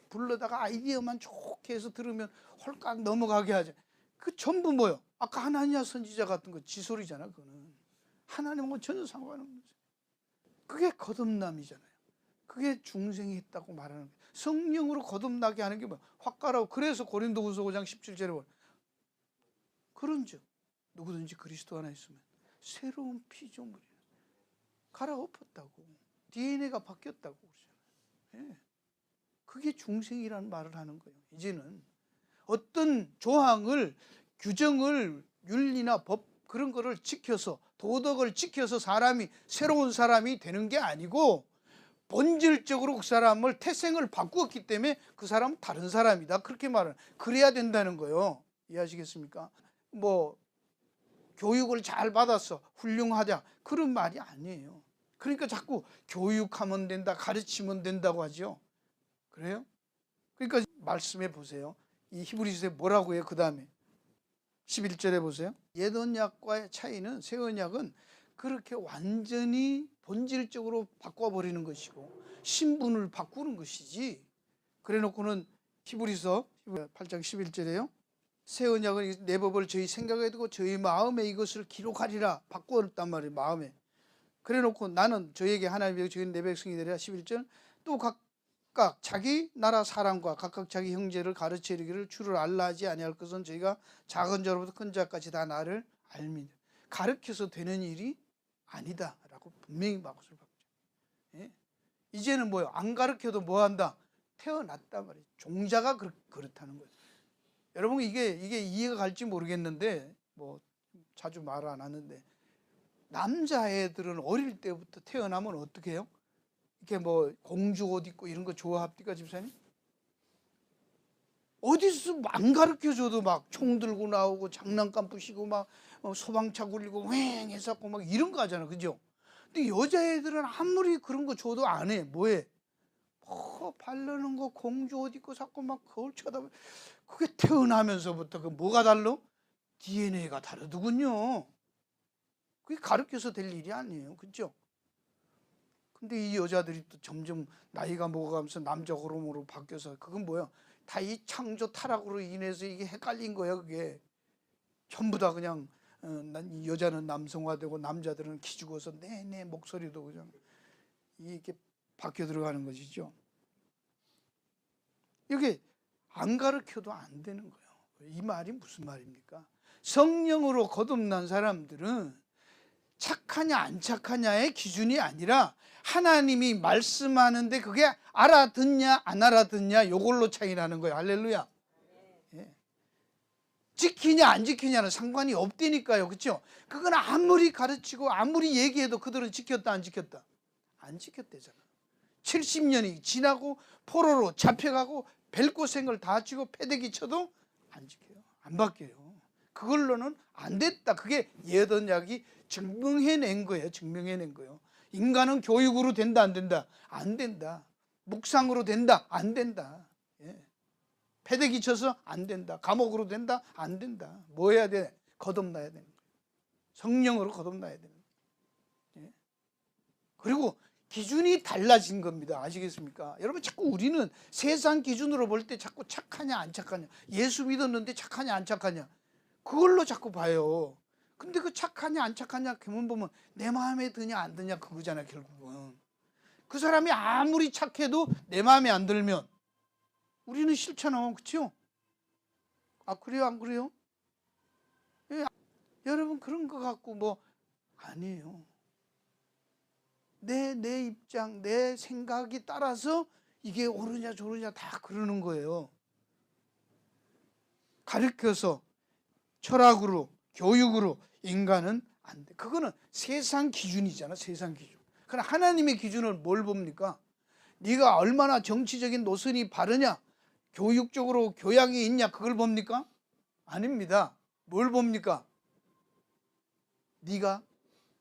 불러다가 아이디어만 좋게 해서 들으면 홀깍 넘어가게 하죠. 그 전부 뭐요? 아까 하나니아 선지자 같은 거 지소리잖아. 그거는 하나님하고 전혀 상관없는 거죠. 그게 거듭남이잖아요. 그게 중생이 했다고 말하는 거예요. 성령으로 거듭나게 하는 게 뭐야? 확 갈아엎고. 그래서 고린도후서 5장 17절에 보면 그런즉 누구든지 그리스도 안에 있으면 새로운 피조물이야. 갈아엎었다고. DNA가 바뀌었다고 그러잖아요. 예. 그게 중생이라는 말을 하는 거예요. 이제는 어떤 조항을, 규정을, 윤리나 법 그런 거를 지켜서, 도덕을 지켜서 사람이 새로운 사람이 되는 게 아니고 본질적으로 그 사람을 태생을 바꾸었기 때문에 그 사람은 다른 사람이다. 그렇게 말을 그래야 된다는 거예요. 이해하시겠습니까? 뭐 교육을 잘 받았어, 훌륭하다, 그런 말이 아니에요. 그러니까 자꾸 교육하면 된다, 가르치면 된다고 하죠. 그래요? 그러니까 말씀해 보세요. 이 히브리서에 뭐라고 해요? 그 다음에 11절에 보세요. 옛 언약과의 차이는, 새 언약은 그렇게 완전히 본질적으로 바꿔버리는 것이고 신분을 바꾸는 것이지. 그래 놓고는 히브리서 8장 11절에요. 새 언약은 내 법을 저희 생각에 두고 저희 마음에 이것을 기록하리라 바꾸었단 말이에요. 마음에. 그래 놓고 나는 저에게 하나님의 저희 내 백성이 되리라 11절. 또 각 각각 자기 나라 사람과 각각 자기 형제를 가르쳐 이르기를 주를 알라 하지 아니할 것은 저희가 작은 자로부터 큰 자까지 다 나를 알미니. 가르쳐서 되는 일이 아니다 라고 분명히 막을 박죠. 예? 이제는 뭐요? 안 가르쳐도 뭐한다? 태어났단 말이에요. 종자가 그렇다는 거예요. 여러분 이게 이해가 갈지 모르겠는데 뭐 자주 말 안 하는데 남자애들은 어릴 때부터 태어나면 어떻게 해요? 이렇게 뭐 공주 옷 입고 이런 거 좋아합니까 집사님? 어디서 안 가르쳐줘도 막 총 들고 나오고 장난감 부시고 막 소방차 굴리고 휑 해서 막 이런 거 하잖아, 그죠? 근데 여자애들은 아무리 그런 거 줘도 안 해. 뭐해? 바르는 거 공주 옷 입고 자꾸 막 거울 쳐다보고. 그게 태어나면서부터 그 뭐가 달라? DNA가 다르더군요. 그게 가르쳐서 될 일이 아니에요, 그죠? 근데 이 여자들이 또 점점 나이가 먹어가면서 남자 호르몬으로 바뀌어서 그건 뭐야? 다 이 창조 타락으로 인해서 이게 헷갈린 거야. 그게 전부 다 그냥 이 여자는 남성화되고 남자들은 기죽어서 내 목소리도 그냥 이렇게 바뀌어 들어가는 것이죠. 이게 안 가르쳐도 안 되는 거예요. 이 말이 무슨 말입니까? 성령으로 거듭난 사람들은 착하냐 안 착하냐의 기준이 아니라 하나님이 말씀하는데 그게 알아듣냐 안 알아듣냐 요걸로 차이 나는 거예요. 할렐루야. 예. 지키냐 안 지키냐는 상관이 없다니까요. 그렇죠? 그건 아무리 가르치고 아무리 얘기해도 그들은 지켰다 안 지켰다? 안 지켰대잖아. 70년이 지나고 포로로 잡혀가고 벨고생을 다 치고 패대기 쳐도 안 지켜요. 안 바뀌어요. 그걸로는 안 됐다. 그게 예언약이 증명해낸 거예요. 증명해낸 거예요. 인간은 교육으로 된다 안 된다? 안 된다. 묵상으로 된다? 안 된다. 예. 패대기 쳐서 안 된다. 감옥으로 된다? 안 된다. 뭐 해야 돼? 거듭나야 되는 거예요. 성령으로 거듭나야 되는 거예요. 예. 그리고 기준이 달라진 겁니다. 아시겠습니까? 여러분 자꾸 우리는 세상 기준으로 볼 때 자꾸 착하냐 안 착하냐, 예수 믿었는데 착하냐 안 착하냐, 그걸로 자꾸 봐요. 근데 그 착하냐 안 착하냐 그만 보면 내 마음에 드냐 안 드냐 그거잖아요. 결국은 그 사람이 아무리 착해도 내 마음에 안 들면 우리는 싫잖아. 그렇죠? 아 그래요 안 그래요? 예, 여러분 그런 거 갖고 뭐 아니에요. 내 입장, 내 생각이 따라서 이게 옳으냐 저르냐 다 그러는 거예요. 가르쳐서 철학으로 교육으로 인간은 안 돼. 그거는 세상 기준이잖아. 세상 기준. 그러나 하나님의 기준은 뭘 봅니까? 네가 얼마나 정치적인 노선이 바르냐, 교육적으로 교양이 있냐 그걸 봅니까? 아닙니다. 뭘 봅니까? 네가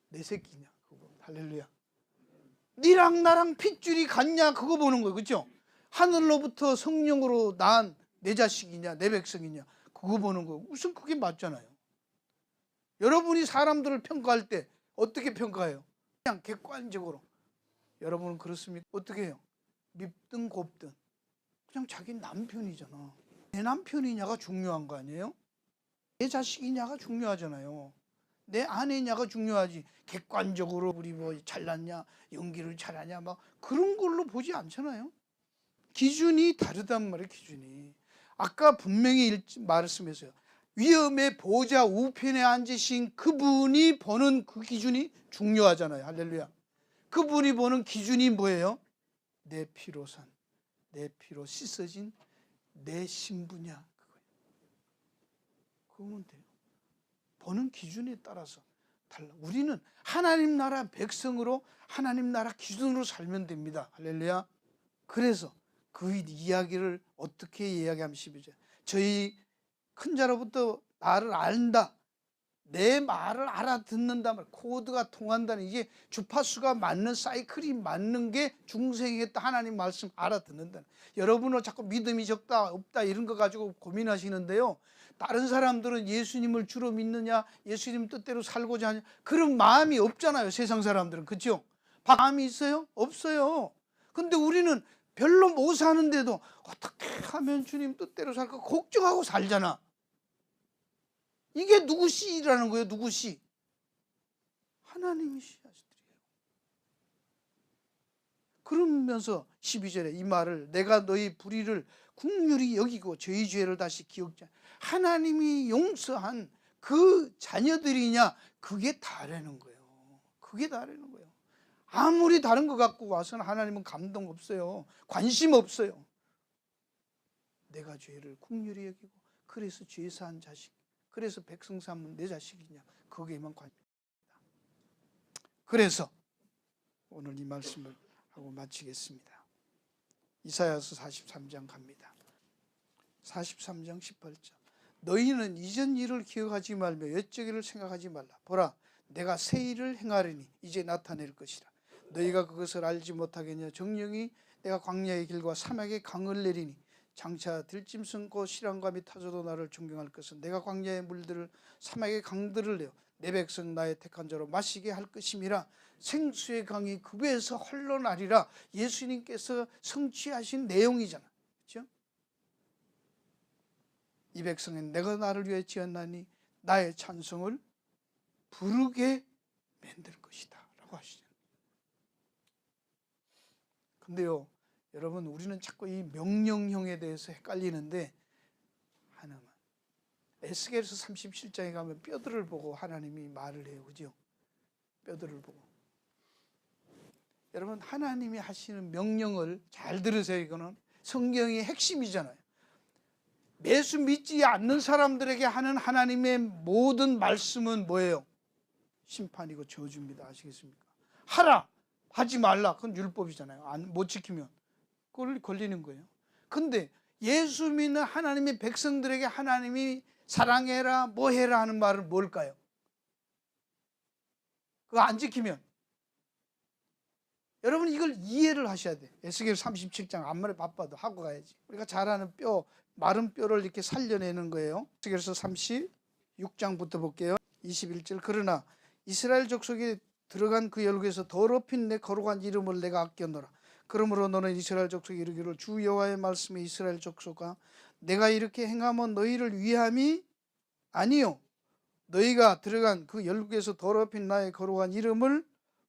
내 새끼냐 그거. 할렐루야. 니랑 나랑 핏줄이 같냐 그거 보는 거예요. 그렇죠? 하늘로부터 성령으로 난 내 자식이냐 내 백성이냐 그거 보는 거예요. 우선 그게 맞잖아요. 여러분이 사람들을 평가할 때 어떻게 평가해요? 그냥 객관적으로. 여러분은 그렇습니까? 어떻게 해요? 밉든 곱든 그냥 자기 남편이잖아. 내 남편이냐가 중요한 거 아니에요? 내 자식이냐가 중요하잖아요. 내 아내냐가 중요하지. 객관적으로 우리 뭐 잘났냐 연기를 잘하냐 막 그런 걸로 보지 않잖아요. 기준이 다르단 말이에요. 기준이. 아까 분명히 말씀했어요. 위엄의 보좌 우편에 앉으신 그분이 보는 그 기준이 중요하잖아요. 할렐루야. 그분이 보는 기준이 뭐예요? 내 피로 산, 내 피로 씻어진 내 신부냐 그거예요. 그거면 돼요. 보는 기준에 따라서 달라. 우리는 하나님 나라 백성으로 하나님 나라 기준으로 살면 됩니다. 할렐루야. 그래서 그 이야기를 어떻게 이야기하면 12절. 저희 큰 자로부터 나를 안다. 내 말을 알아듣는다. 코드가 통한다는 이게 주파수가 맞는 사이클이 맞는 게 중생이겠다. 하나님 말씀 알아듣는다. 여러분은 자꾸 믿음이 적다 없다 이런 거 가지고 고민하시는데요. 다른 사람들은 예수님을 주로 믿느냐 예수님 뜻대로 살고자 하냐 그런 마음이 없잖아요. 세상 사람들은. 그렇죠? 마음이 있어요? 없어요. 근데 우리는 별로 못 사는데도 어떻게 하면 주님 뜻대로 살까 걱정하고 살잖아. 이게 누구 씨라는 거예요? 누구 씨? 하나님이 씨앗들이에요. 그러면서 12절에 이 말을 내가 너희 불의를 긍휼히 여기고 저희 죄를 다시 기억지 않. 하나님이 용서한 그 자녀들이냐, 그게 다라는 거예요. 그게 다라는 거예요. 아무리 다른 것 같고 와서는 하나님은 감동 없어요. 관심 없어요. 내가 죄를 긍휼히 여기고 그래서 죄 사한 자식, 그래서 백성 삼은 내 자식이냐, 거기에만 관심입니다. 그래서 오늘 이 말씀을 하고 마치겠습니다. 이사야서 43장 갑니다. 43장 18절. 너희는 이전 일을 기억하지 말며 옛적 일을 생각하지 말라. 보라, 내가 새 일을 행하리니 이제 나타낼 것이라. 너희가 그것을 알지 못하겠냐. 정령이 내가 광야의 길과 사막의 강을 내리니 장차 들짐승 곧 실랑감이 타져도 나를 존경할 것은 내가 광야의 물들을 사막의 강들을 내어 내 백성 나의 택한 자로 마시게 할 것임이라. 생수의 강이 그 배에서 흘러나리라. 예수님께서 성취하신 내용이잖아. 그렇죠? 이 백성은 내가 나를 위해 지었나니 나의 찬송을 부르게 만들 것이다 라고 하시잖아요. 근데요, 여러분, 우리는 자꾸 이 명령형에 대해서 헷갈리는데, 하나만 에스겔서 37장에 가면 뼈들을 보고 하나님이 말을 해요. 그죠? 뼈들을 보고. 여러분, 하나님이 하시는 명령을 잘 들으세요. 이거는 성경의 핵심이잖아요. 예수 믿지 않는 사람들에게 하는 하나님의 모든 말씀은 뭐예요? 심판이고 저주입니다. 아시겠습니까? 하라, 하지 말라, 그건 율법이잖아요. 못 지키면 그걸 걸리는 거예요. 근데 예수 믿는 하나님의 백성들에게 하나님이 사랑해라, 뭐 해라 하는 말은 뭘까요? 그거 안 지키면. 여러분, 이걸 이해를 하셔야 돼. 에스겔 37장 앞말에 바빠도 하고 가야지. 우리가 잘 아는 뼈, 마른 뼈를 이렇게 살려내는 거예요. 에스겔서 36장부터 볼게요. 21절. 그러나 이스라엘 족속이 들어간 그 열국에서 더럽힌 내 거룩한 이름을 내가 아껴노라. 그러므로 너는 이스라엘 족속이 이르기를 주 여호와의 말씀에 이스라엘 족속아, 내가 이렇게 행하면 너희를 위함이 아니요 너희가 들어간 그 열국에서 더럽힌 나의 거룩한 이름을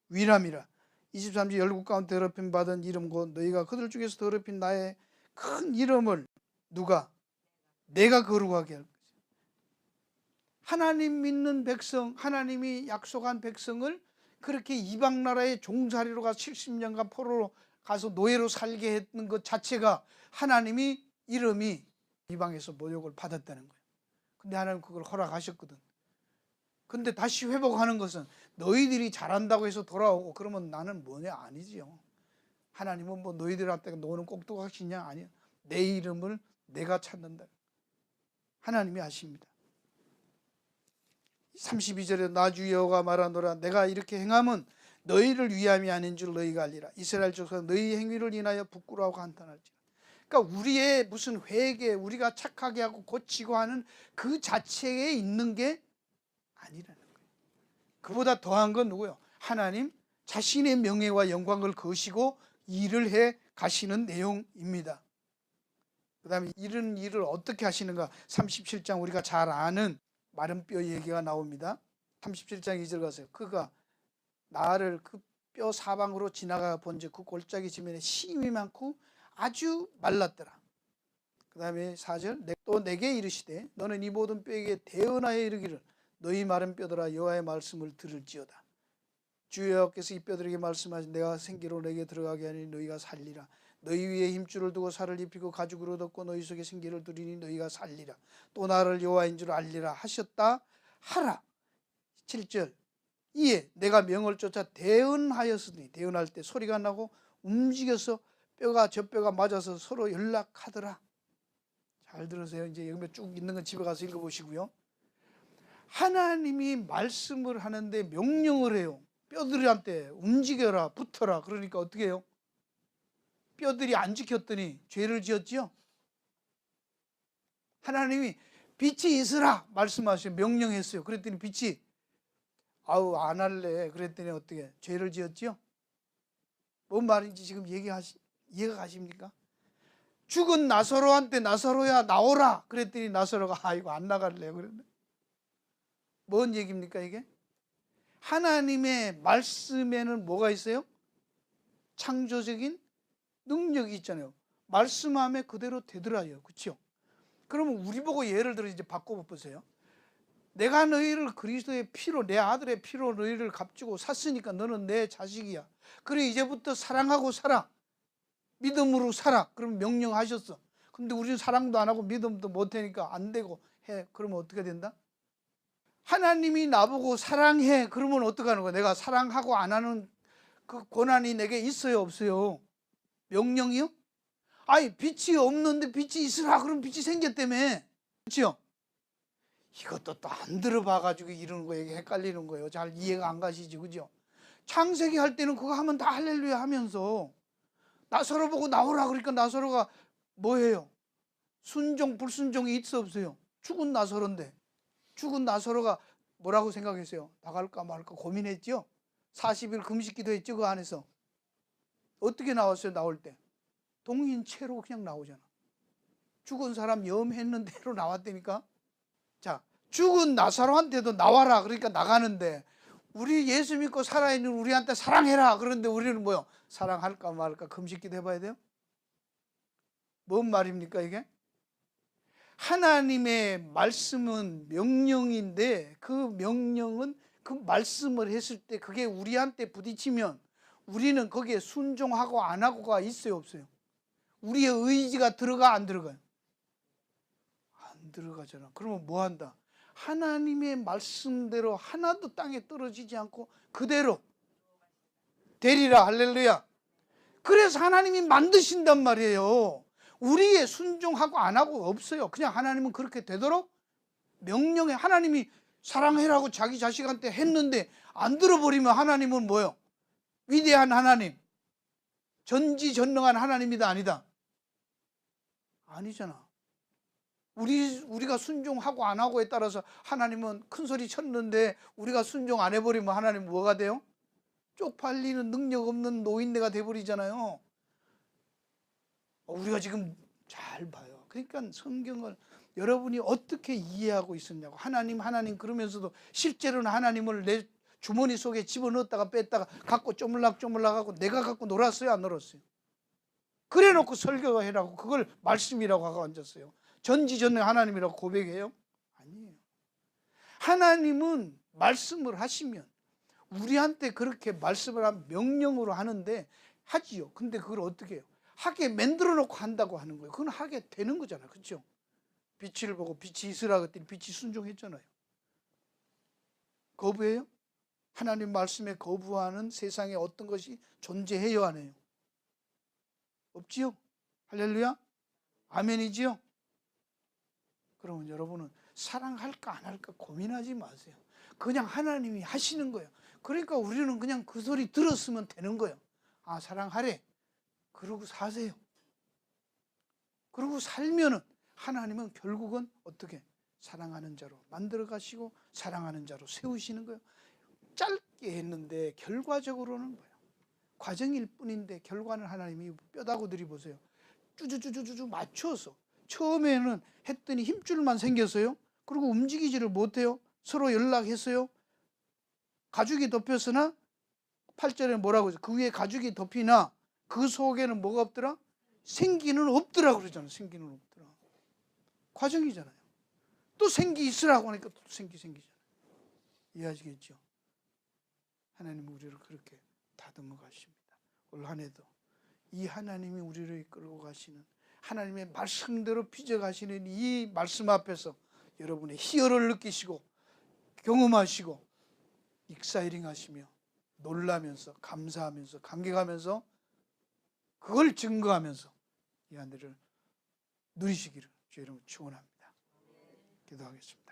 위함이라. 23절. 열국 가운데 더럽힘 받은 이름 곧 너희가 그들 중에서 더럽힌 나의 큰 이름을 누가? 내가 거룩하게 할 것이야. 하나님 믿는 백성, 하나님이 약속한 백성을 그렇게 이방 나라의 종살이로 가 70년간 포로로 가서 노예로 살게 했는 것 자체가 하나님이 이름이 이방에서 모욕을 받았다는 거예요. 근데 하나님 그걸 허락하셨거든. 근데 다시 회복하는 것은 너희들이 잘한다고 해서 돌아오고 그러면 나는 뭐냐? 아니지요. 하나님은 뭐 너희들한테 너는 꼭두각시냐? 아니야. 내 이름을 내가 찾는다. 하나님이 아십니다. 32절에 나 주 여호와가 말하노라. 내가 이렇게 행하면 너희를 위함이 아닌 줄 너희가 알리라. 이스라엘 족속 너희 행위를 인하여 부끄러워하고 한탄할지라. 그러니까 우리의 무슨 회개, 우리가 착하게 하고 고치고 하는 그 자체에 있는 게 아니라는 거예요. 그보다 더한 건 누구예요? 하나님 자신의 명예와 영광을 거시고 일을 해 가시는 내용입니다. 그 다음에 이런 일을 어떻게 하시는가? 37장 우리가 잘 아는 마른 뼈 얘기가 나옵니다. 37장 2절 가세요. 그가 나를 그 뼈 사방으로 지나가 본즉 그 골짜기 지면에 심이 많고 아주 말랐더라. 그 다음에 4절. 또 내게 이르시되 너는 이 모든 뼈에게 대언하여 이르기를 너희 마른 뼈들아 여호와의 말씀을 들을지어다. 주 여호와께서 이 뼈들에게 말씀하신 내가 생기로 내게 들어가게 하니 너희가 살리라. 너희 위에 힘줄을 두고 살을 입히고 가죽으로 덮고 너희 속에 생기를 두리니 너희가 살리라. 또 나를 여호와인 줄 알리라 하셨다 하라. 7절. 이에 내가 명을 쫓아 대언하였으니 대언할 때 소리가 나고 움직여서 뼈가 저 뼈가 맞아서 서로 연락하더라. 잘 들으세요. 이제 여기 쭉 있는 건 집에 가서 읽어보시고요. 하나님이 말씀을 하는데 명령을 해요. 뼈들한테 움직여라, 붙어라. 그러니까 어떻게 해요? 뼈들이 안 지켰더니 죄를 지었지요. 하나님이 빛이 있으라 말씀하시고 명령했어요. 그랬더니 빛이 아우 안 할래. 그랬더니 어떻게 죄를 지었지요. 뭔 말인지 지금 이해가 가십니까? 죽은 나사로한테 나사로야 나오라. 그랬더니 나사로가 아이고 안 나갈래. 그랬네. 뭔 얘기입니까 이게? 하나님의 말씀에는 뭐가 있어요? 창조적인 능력이 있잖아요. 말씀함에 그대로 되더라요. 그렇죠? 그러면 우리 보고 예를 들어 이제 바꿔보세요. 내가 너희를 그리스도의 피로, 내 아들의 피로 너희를 값주고 샀으니까 너는 내 자식이야. 그래 이제부터 사랑하고 살아. 믿음으로 살아. 그럼 명령하셨어. 근데 우리는 사랑도 안 하고 믿음도 못 하니까 안 되고 해. 그러면 어떻게 된다? 하나님이 나보고 사랑해. 그러면 어떡하는 거야? 내가 사랑하고 안 하는 그 권한이 내게 있어요, 없어요? 명령이요? 아니, 빛이 없는데 빛이 있으라. 그럼 빛이 생겼다며. 그렇죠? 이것도 또 안 들어봐가지고 이러는 거예요. 헷갈리는 거예요. 잘 이해가 안 가시지, 그죠? 창세기 할 때는 그거 하면 다 할렐루야 하면서 나사로 보고 나오라 그러니까 나사로가 뭐예요? 순종, 불순종이 있어 없어요? 죽은 나사로인데 죽은 나사로가 뭐라고 생각했어요? 나갈까 말까 고민했죠? 40일 금식 기도했죠, 그 안에서. 어떻게 나왔어요, 나올 때? 동인체로 그냥 나오잖아. 죽은 사람 염했는 대로 나왔다니까. 자, 죽은 나사로한테도 나와라 그러니까 나가는데 우리 예수 믿고 살아있는 우리한테 사랑해라 그런데 우리는 뭐요? 사랑할까 말까 금식기도 해봐야 돼요? 뭔 말입니까 이게? 하나님의 말씀은 명령인데 그 명령은 그 말씀을 했을 때 그게 우리한테 부딪히면 우리는 거기에 순종하고 안 하고가 있어요 없어요? 우리의 의지가 들어가 안 들어가요? 안 들어가잖아. 그러면 뭐 한다? 하나님의 말씀대로 하나도 땅에 떨어지지 않고 그대로 되리라. 할렐루야. 그래서 하나님이 만드신단 말이에요. 우리의 순종하고 안 하고 없어요. 그냥 하나님은 그렇게 되도록 명령해. 하나님이 사랑해라고 자기 자식한테 했는데 안 들어버리면 하나님은 뭐예요? 위대한 하나님, 전지전능한 하나님이다 아니다? 아니잖아. 우리가 순종하고 안 하고에 따라서 하나님은 큰 소리 쳤는데 우리가 순종 안 해버리면 하나님은 뭐가 돼요? 쪽팔리는 능력 없는 노인네가 돼버리잖아요. 우리가 지금 잘 봐요. 그러니까 성경을 여러분이 어떻게 이해하고 있었냐고. 하나님 그러면서도 실제로는 하나님을 내 주머니 속에 집어넣었다가 뺐다가 갖고 쪼물락쪼물락하고 내가 갖고 놀았어요 안 놀았어요? 그래 놓고 설교해라고 그걸 말씀이라고 하고 앉았어요. 전지전능 하나님이라고 고백해요? 아니에요. 하나님은 말씀을 하시면 우리한테 그렇게 말씀을 한 명령으로 하는데 하지요. 근데 그걸 어떻게 해요? 하게 만들어 놓고 한다고 하는 거예요. 그건 하게 되는 거잖아요. 그렇죠? 빛을 보고 빛이 있으라 그랬더니 빛이 순종했잖아요. 거부해요? 하나님 말씀에 거부하는 세상에 어떤 것이 존재해요 안 해요? 없지요? 할렐루야? 아멘이지요? 그러면 여러분은 사랑할까 안 할까 고민하지 마세요. 그냥 하나님이 하시는 거예요. 그러니까 우리는 그냥 그 소리 들었으면 되는 거예요. 아, 사랑하래. 그러고 사세요. 그러고 살면은 하나님은 결국은 어떻게 사랑하는 자로 만들어 가시고 사랑하는 자로 세우시는 거예요. 짧게 했는데 결과적으로는 뭐예요? 과정일 뿐인데 결과는 하나님이 뼈다구 들이보세요. 쭈쭈쭈쭈쭈 맞춰서 처음에는 했더니 힘줄만 생겼어요. 그리고 움직이지를 못해요. 서로 연락했어요. 가죽이 덮였으나 8절에 뭐라고 해서 그 위에 가죽이 덮이나 그 속에는 뭐가 없더라? 생기는 없더라 그러잖아요. 생기는 없더라. 과정이잖아요. 또 생기 있으라고 하니까 또 생기잖아요. 이해하시겠죠? 하나님은 우리를 그렇게 다듬어 가십니다. 올 한 해도 이 하나님이 우리를 이끌고 가시는 하나님의 말씀대로 빚어가시는 이 말씀 앞에서 여러분의 희열을 느끼시고 경험하시고 익사이링 하시며 놀라면서 감사하면서 감격하면서 그걸 증거하면서 이 한 해를 누리시기를 주의 이름으로 축원합니다. 기도하겠습니다.